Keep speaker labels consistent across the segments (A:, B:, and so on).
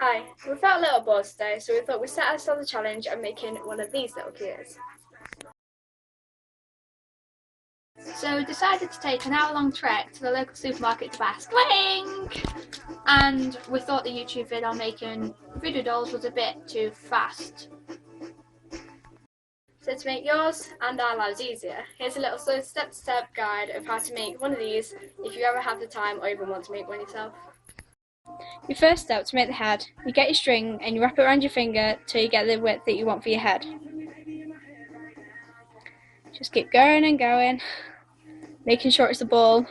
A: Hi, we felt a little bored today, so we thought we'd set ourselves a challenge of making one of these little cuties.
B: So we decided to take an hour-long trek to the local supermarket to buy string, and we thought the YouTube video on making voodoo dolls was a bit too fast.
A: So to make yours and our lives easier, here's a little step-to-step guide of how to make one of these if you ever have the time or even want to make one yourself.
C: Your first step to make the head, you get your string and you wrap it around your finger till you get the width that you want for your head. Just keep going and going, making sure it's a ball.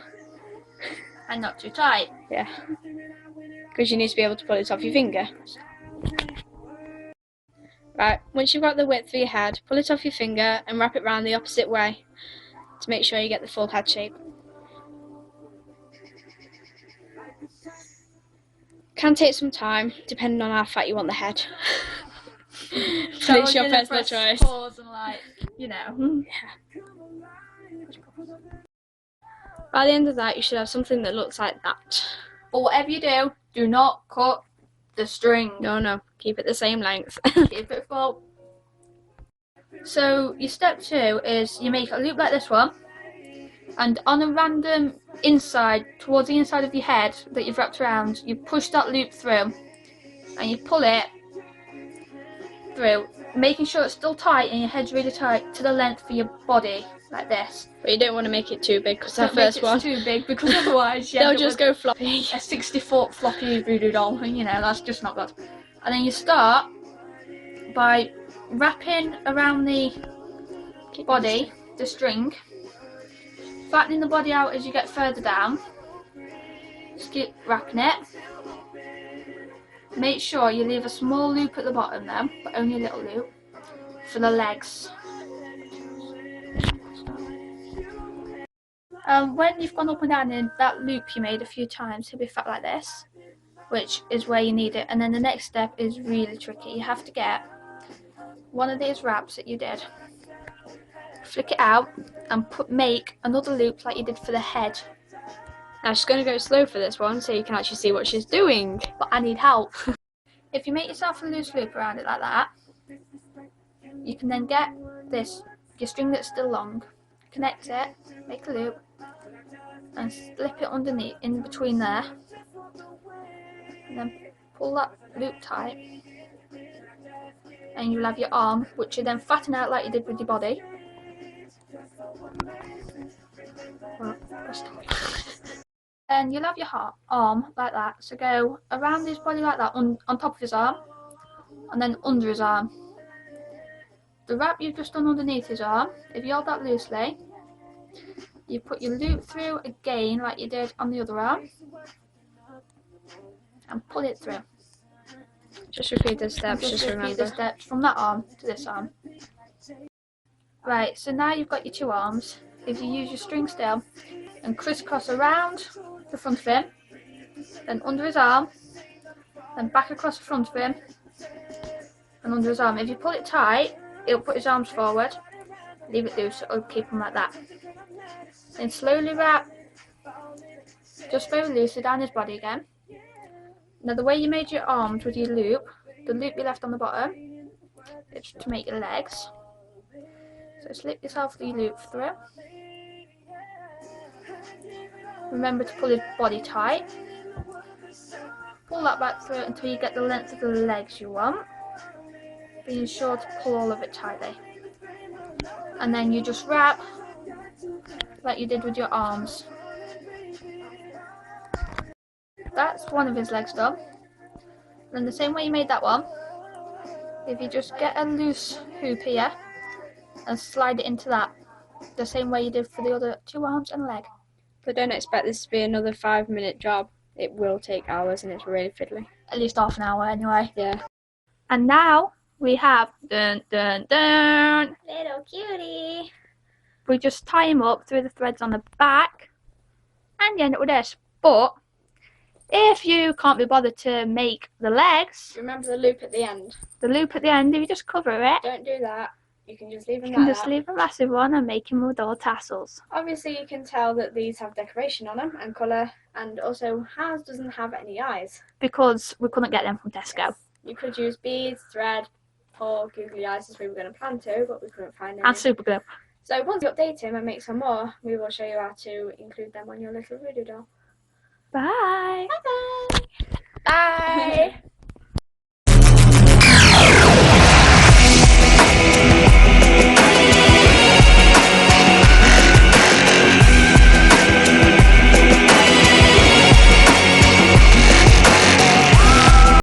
B: And not too tight.
C: Yeah, because you need to be able to pull it off your finger. Right, once you've got the width for your head, pull it off your finger and wrap it round the opposite way to make sure you get the full head shape. Can take some time, depending on how fat you want the head.
B: So
C: it's your personal choice.
B: Pause and
C: Yeah. By the end of that, you should have something that looks like that.
B: But whatever you do, do not cut the string.
C: No, keep it the same length.
B: Keep it full. So your step 2 is you make a loop like this one, and on a random inside, towards the inside of your head that you've wrapped around, you push that loop through and you pull it through, making sure it's still tight and your head's really tight to the length for your body, like this.
C: But you don't want to make it too big because
B: Don't
C: that first
B: make it
C: one,
B: too big, because otherwise
C: they'll just go floppy.
B: A 60-foot floppy voodoo doll, and that's just not good. And then you start by wrapping around the body, the string, flattening the body out as you get further down. Just keep wrapping it. Make sure you leave a small loop at the bottom though, but only a little loop, for the legs. When you've gone up and down in that loop you made a few times, he'll be fat like this, which is where you need it. And then the next step is really tricky. You have to get one of these wraps that you did, flick it out and make another loop like you did for the head.
C: Now she's going to go slow for this one so you can actually see what she's doing.
B: But I need help. If you make yourself a loose loop around it like that, you can then get this, your string that's still long, connect it, make a loop, and slip it underneath, in between there, and then pull that loop tight, and you'll have your arm, which you then flatten out like you did with your body. And you'll have your arm like that, so go around his body like that, on top of his arm, and then under his arm. The wrap you've just done underneath his arm, if you hold that loosely, you put your loop through again like you did on the other arm, and pull it through.
C: Just repeat the steps, just
B: repeat
C: remember.
B: the steps from that arm to this arm. Right, so now you've got your two arms. If you use your string still and crisscross around the front of him, then under his arm, then back across the front of him, and under his arm. If you pull it tight, it'll put his arms forward. Leave it loose, it'll keep him like that. Then slowly wrap, just very loosely, down his body again. Now the way you made your arms with your loop, the loop you left on the bottom, it's to make your legs. So slip yourself the loop through. Remember to pull his body tight. Pull that back through until you get the length of the legs you want. Being sure to pull all of it tightly. And then you just wrap like you did with your arms. That's one of his legs done. Then the same way you made that one, if you just get a loose hoop here and slide it into that, the same way you did for the other two arms and leg.
C: But don't expect this to be another 5-minute job. It will take hours and it's really fiddly.
B: At least half an hour anyway.
C: Yeah.
B: And now we have little
A: cutie.
B: We just tie him up through the threads on the back and you end up with this. But if you can't be bothered to make the legs,
A: Remember the loop at the end.
B: the loop at the end, if you just cover it,
A: Don't do that. you can just leave them
B: You can
A: like
B: just
A: that.
B: leave a massive one and make him with all tassels.
A: Obviously you can tell that these have decoration on them and colour, and also ours doesn't have any eyes.
B: Because we couldn't get them from Tesco.
A: Yes. You could use beads, thread, or googly eyes as we were going to plan to, but we couldn't find any.
B: And super glue.
A: So once we update him and make some more, we will show you how to include them on your little voodoo doll.
B: Bye!
A: Bye bye! Bye!